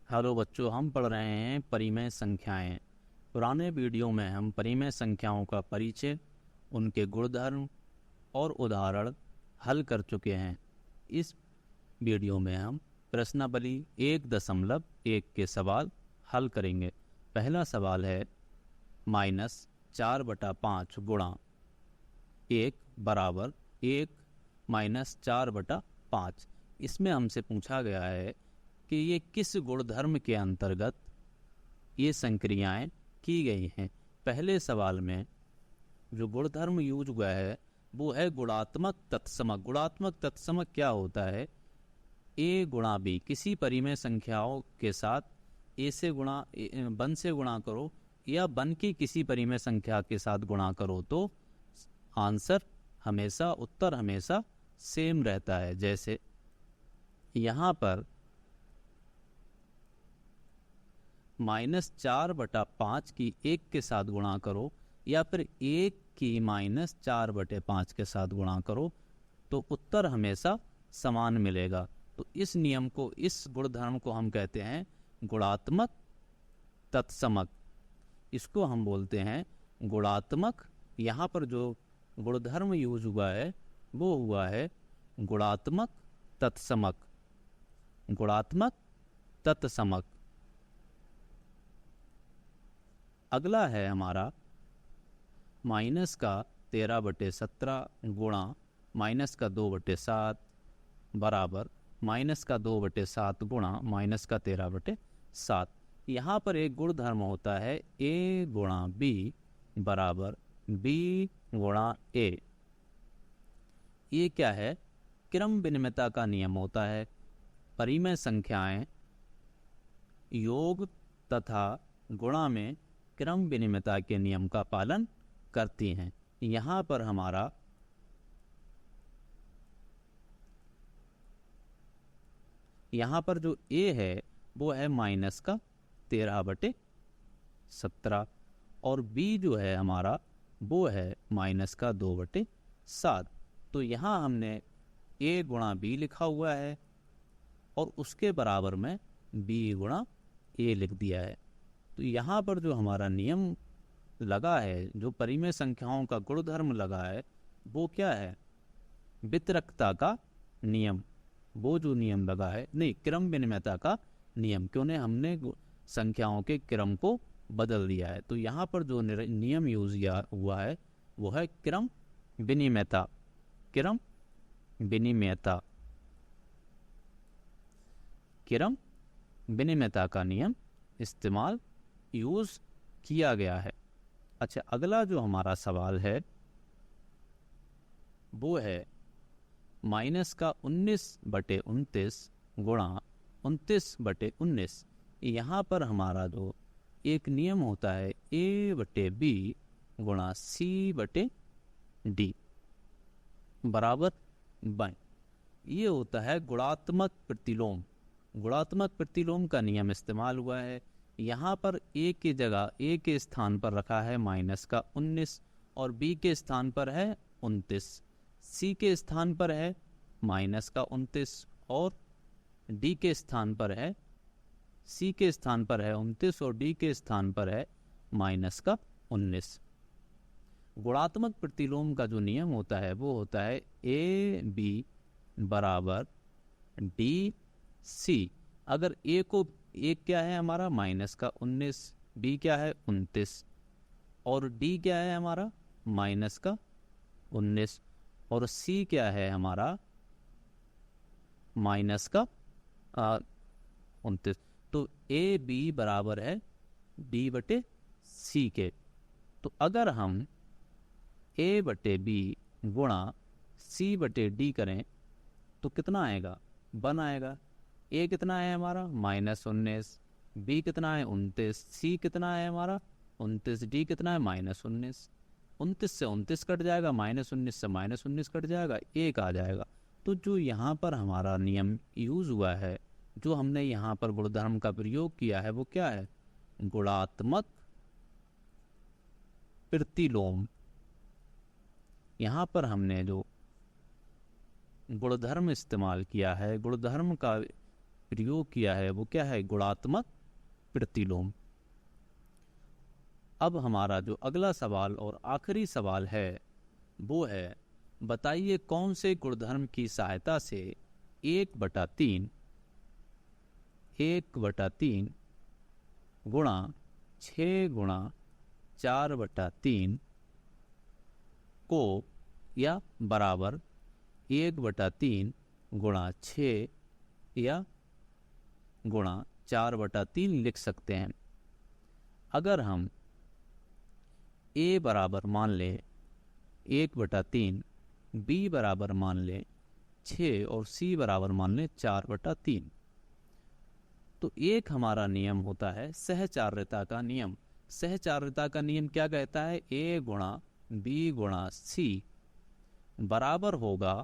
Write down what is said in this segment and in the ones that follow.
Hello बच्चों, हम पढ़ रहे हैं परिमेय संख्याएं। पुराने वीडियो में हम परिमेय संख्याओं का परिचय, उनके गुणधर्म और उदाहरण हल कर चुके हैं। इस वीडियो में हम प्रश्नावली 1.1 के सवाल हल करेंगे। पहला सवाल है -4/5 गुणा 1 बराबर 1 -4/5। इसमें हमसे पूछा गया है कि ये किस गुणधर्म के अंतर्गत ये संक्रियाएं की गई हैं। पहले सवाल में जो गुणधर्म यूज हुआ है वो है गुणात्मक तत्समक। गुणात्मक तत्समक क्या होता है? ए गुणा बी, किसी परिमेय संख्याओं के साथ ए से गुणा वन से गुणा करो या वन की किसी परिमेय संख्या के साथ गुणा करो तो आंसर हमेशा, उत्तर हमेशा सेम रहता है। जैसे यहाँ पर -4/5 की 1 के साथ गुणा करो या फिर 1 की -4/5 के साथ गुणा करो तो उत्तर हमेशा समान मिलेगा। तो इस नियम को, इस गुणधर्म को हम कहते हैं गुणात्मक तत्समक। इसको हम बोलते हैं गुणात्मक। यहाँ पर जो गुणधर्म यूज हुआ है वो हुआ है गुणात्मक तत्समक। गुणात्मक तत्समक। अगला है हमारा -13/17 गुणा -2/7 बराबर -2/7 गुणा -13/7। यहाँ पर एक गुणधर्म होता है a गुणा b बराबर b गुणा a। ये क्या है? क्रम विनिमयता का नियम होता है। परिमेय संख्याएं योग तथा गुणा में क्रम विनिमयता के नियम का पालन करती हैं। यहाँ पर हमारा यहाँ पर जो a है वो है -13/17 और b जो है हमारा वो है -2/7। तो यहाँ हमने a गुणा b लिखा हुआ है और उसके बराबर में b गुणा a लिख दिया है। तो यहाँ पर जो हमारा नियम लगा है, जो परिमेय संख्याओं का गुणधर्म लगा है वो क्या है? वितरकता का नियम। वो जो नियम लगा है, नहीं, क्रम विनिमयता का नियम। क्यों? ने हमने संख्याओं के क्रम को बदल दिया है। तो यहाँ पर जो नियम यूज हुआ है वो है क्रम विनिमयता। क्रम विनिमयता। क्रम विनिमयता का नियम इस्तेमाल यूज किया गया है। अच्छा, अगला जो हमारा सवाल है वो है -19/29 गुणा 29/19। यहाँ पर हमारा जो एक नियम होता है a/b गुणा c/d बराबर 1। ये होता है गुणात्मक प्रतिलोम। गुणात्मक प्रतिलोम का नियम इस्तेमाल हुआ है। यहाँ पर a की जगह, a के स्थान पर रखा है -19 और b के स्थान पर है 29। c के स्थान पर है -29 और d के स्थान पर है, c के स्थान पर है 29 और d के स्थान पर है -19। गुणात्मक प्रतिलोम का जो नियम होता है वो होता है a/b बराबर d/c। अगर a को, एक क्या है हमारा -19, b क्या है 29 और d क्या है हमारा -19 और c क्या है हमारा -29। तो a/b बराबर है d/c के। तो अगर हम a/b गुणा c/d करें तो कितना आएगा? 1 आएगा। a कितना है हमारा -19, b कितना है 29, c कितना है हमारा 29, d कितना है -19। 29 से 29 कट जाएगा, -19 से -19 कट जाएगा, 1 आ जाएगा। तो जो यहाँ पर हमारा नियम यूज हुआ है, जो हमने यहाँ पर गुणधर्म का प्रयोग किया है वो क्या है? गुणात्मक प्रतिलोम। यहाँ पर हमने जो गुणधर्म इस्तेमाल किया है, गुणधर्म का प्रयोग किया है वो क्या है, गुणात्मक प्रतिलोम। अब हमारा जो अगला सवाल और आखिरी सवाल है वो है, बताइए कौन से गुणधर्म की सहायता से 1/3 गुणा 6 गुणा 4/3 को या बराबर 1/3 गुणा 6 या गुणा 4/3 लिख सकते हैं। अगर हम a बराबर मान ले 1/3, b बराबर मान ले 6 और c बराबर मान ले 4/3, तो एक हमारा नियम होता है सहचार्यता का नियम। सहचार्यता का नियम क्या कहता है, a गुणा b गुणा c बराबर होगा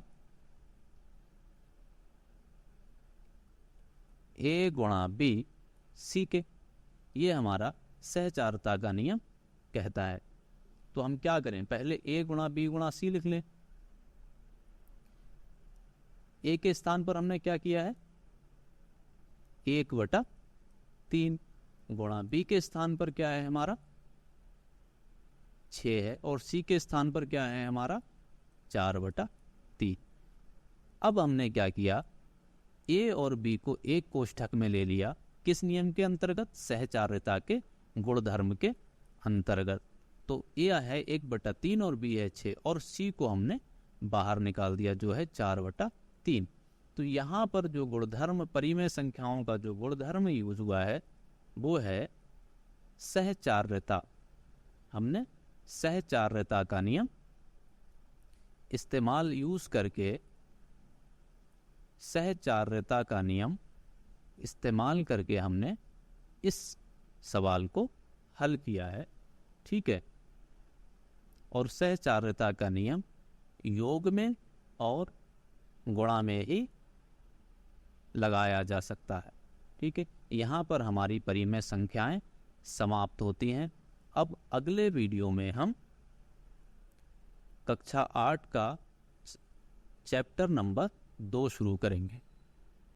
a गुणा b c के। ये हमारा सहचार्यता का नियम कहता है। तो हम क्या करें, पहले a गुणा b गुणा c लिख लें। a के स्थान पर हमने क्या किया है, 1/3 गुणा b के स्थान पर क्या है हमारा 6 है और c के स्थान पर क्या है हमारा 4/3। अब हमने क्या किया, a और b को एक कोष्ठक में ले लिया, किस नियम के अंतर्गत, सहचार्यता के गुणधर्म के अंतर्गत। तो a है 1/3 और b है 6 और c को हमने बाहर निकाल दिया जो है 4/3। तो यहाँ पर जो गुणधर्म, परिमेय संख्याओं का जो गुणधर्म यूज हुआ है वो है सहचार्यता। हमने सहचार्यता का नियम इस्तेमाल यूज करके, सहचार्यता का नियम इस्तेमाल करके हमने इस सवाल को हल किया है। ठीक है, और सहचार्यता का नियम योग में और गुणा में ही लगाया जा सकता है। ठीक है, यहाँ पर हमारी परिमेय संख्याएं समाप्त होती हैं। अब अगले वीडियो में हम कक्षा 8 का चैप्टर नंबर 2 शुरू करेंगे।